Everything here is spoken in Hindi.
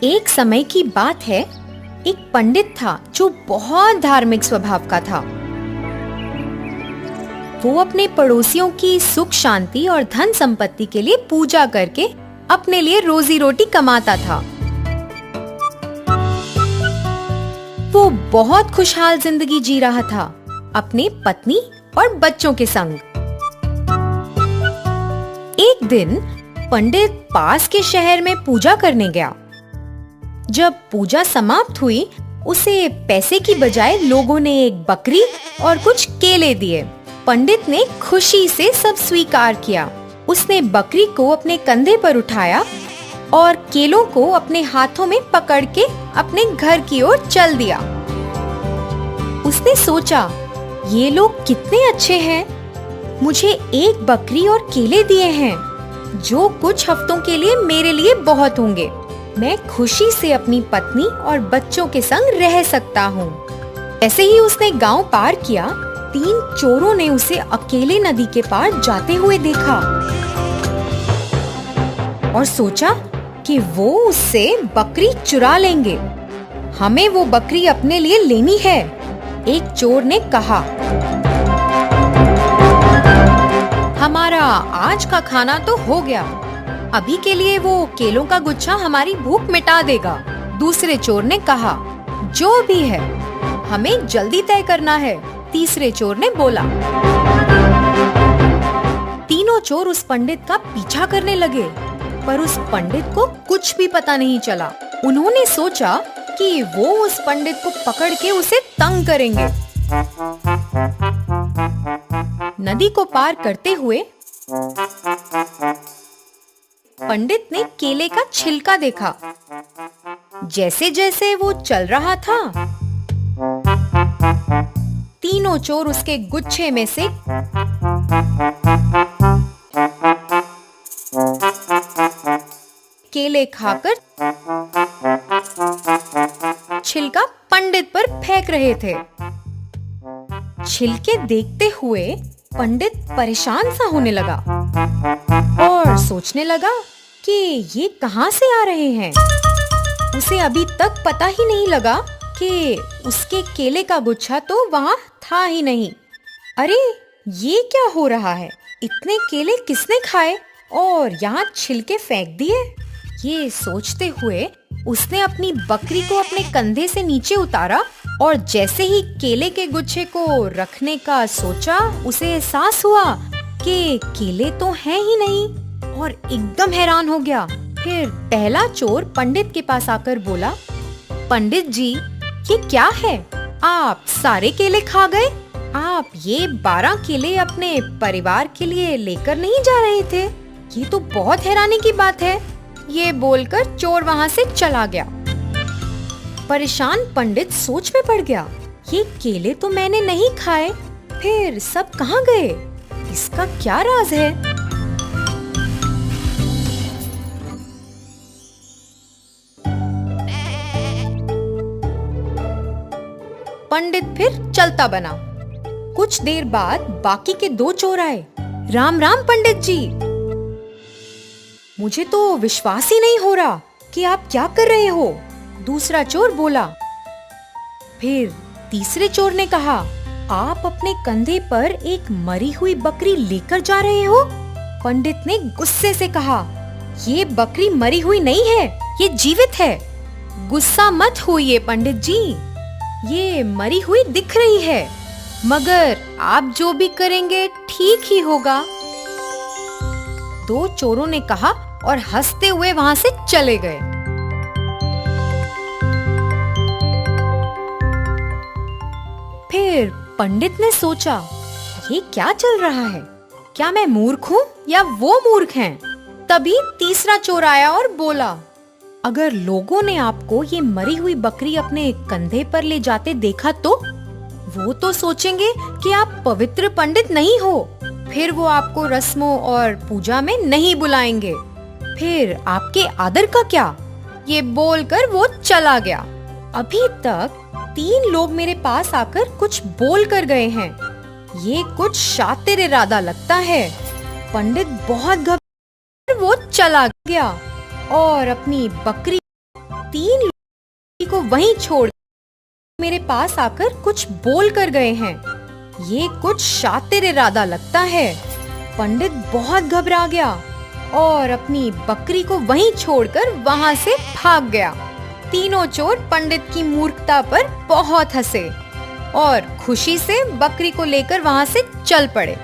एक समय की बात है, एक पंडित था जो बहुत धार्मिक स्वभाव का था। वो अपने पड़ोसियों की सुख शांति और धन संपत्ति के लिए पूजा करके अपने लिए रोजी रोटी कमाता था। वो बहुत खुशहाल जिंदगी जी रहा था अपने पत्नी और बच्चों के संग। एक दिन पंडित पास के शहर में पूजा करने गया। जब पूजा समाप्त हुई, उसे पैसे की बजाय लोगों ने एक बकरी और कुछ केले दिए। पंडित ने खुशी से सब स्वीकार किया। उसने बकरी को अपने कंधे पर उठाया और केलों को अपने हाथों में पकड़ के अपने घर की ओर चल दिया। उसने सोचा, ये लोग कितने अच्छे हैं, मुझे एक बकरी और केले दिए हैं, जो कुछ हफ्तों के लिए मेरे लिए बहुत होंगे। मैं खुशी से अपनी पत्नी और बच्चों के संग रह सकता हूँ। ऐसे ही उसने गांव पार किया, 3 चोरों ने उसे अकेले नदी के पार जाते हुए देखा और सोचा कि वो उससे बकरी चुरा लेंगे। हमें वो बकरी अपने लिए लेनी है। एक चोर ने कहा, हमारा आज का खाना तो हो गया, अभी के लिए वो केलों का गुच्छा हमारी भूख मिटा देगा। दूसरे चोर ने कहा, जो भी है, हमें जल्दी तय करना है। तीसरे चोर ने बोला। तीनों चोर उस पंडित का पीछा करने लगे, पर उस पंडित को कुछ भी पता नहीं चला। उन्होंने सोचा कि वो उस पंडित को पकड़ के उसे तंग करेंगे। नदी को पार करते हुए पंडित ने केले का छिलका देखा। जैसे जैसे वो चल रहा था, तीनों चोर उसके गुच्छे में से केले खाकर छिलका पंडित पर फेंक रहे थे। छिलके देखते हुए पंडित परेशान सा होने लगा और सोचने लगा कि ये कहां से आ रहे हैं। उसे अभी तक पता ही नहीं लगा कि उसके केले का गुच्छा तो वहां था ही नहीं। अरे, ये क्या हो रहा है? इतने केले किसने खाए और यहाँ छिलके फेंक दिए? ये सोचते हुए उसने अपनी बकरी को अपने कंधे से नीचे उतारा और जैसे ही केले के गुच्छे को रखने का सोचा, उसे एहसास हुआ कि केले तो हैं ही नहीं और एकदम हैरान हो गया। फिर पहला चोर पंडित के पास आकर बोला, पंडित जी, ये क्या है? आप सारे केले खा गए। आप ये 12 केले अपने परिवार के लिए लेकर नहीं जा रहे थे। ये तो बहुत हैरानी की बात है। ये बोलकर चोर वहाँ से चला गया। परेशान पंडित सोच में पड़ गया, ये केले तो मैंने नहीं खाए, फिर सब कहाँ गए? इसका क्या राज है? पंडित फिर चलता बना। कुछ देर बाद बाकी के 2 चोर आए। राम राम पंडित जी, मुझे तो विश्वास ही नहीं हो रहा कि आप क्या कर रहे हो। दूसरा चोर बोला। फिर तीसरे चोर ने कहा, आप अपने कंधे पर एक मरी हुई बकरी लेकर जा रहे हो? पंडित ने गुस्से से कहा, ये बकरी मरी हुई नहीं है, ये जीवित है। गुस्सा मत होइए पंडित जी, ये मरी हुई दिख रही है, मगर आप जो भी करेंगे ठीक ही होगा। 2 चोरों ने कहा और हंसते हुए वहां से चले गए। फिर पंडित ने सोचा, ये क्या चल रहा है? क्या मैं मूर्ख हूँ या वो मूर्ख हैं? तभी तीसरा चोर आया और बोला, अगर लोगों ने आपको ये मरी हुई बकरी अपने कंधे पर ले जाते देखा तो वो तो सोचेंगे कि आप पवित्र पंडित नहीं हो। फिर वो आपको रस्मों और पूजा में नहीं बुलाएंगे। फिर आपके आदर का क्या? ये बोलकर वो चला गया। अभी तक 3 लोग मेरे पास आकर कुछ बोल कर गए हैं। ये कुछ शातिर इरादा लगता है। पंडित बहुत घबरा, वो चला गया और अपनी बकरी 3 लोग को वहीं छोड़ मेरे पास आकर कुछ बोल कर गए हैं। ये कुछ शातिर इरादा लगता है। पंडित बहुत घबरा गया और अपनी बकरी को वहीं छोड़कर वहां से भाग गया। तीनों चोर पंडित की मूर्खता पर बहुत हंसे और खुशी से बकरी को लेकर वहां से चल पड़े।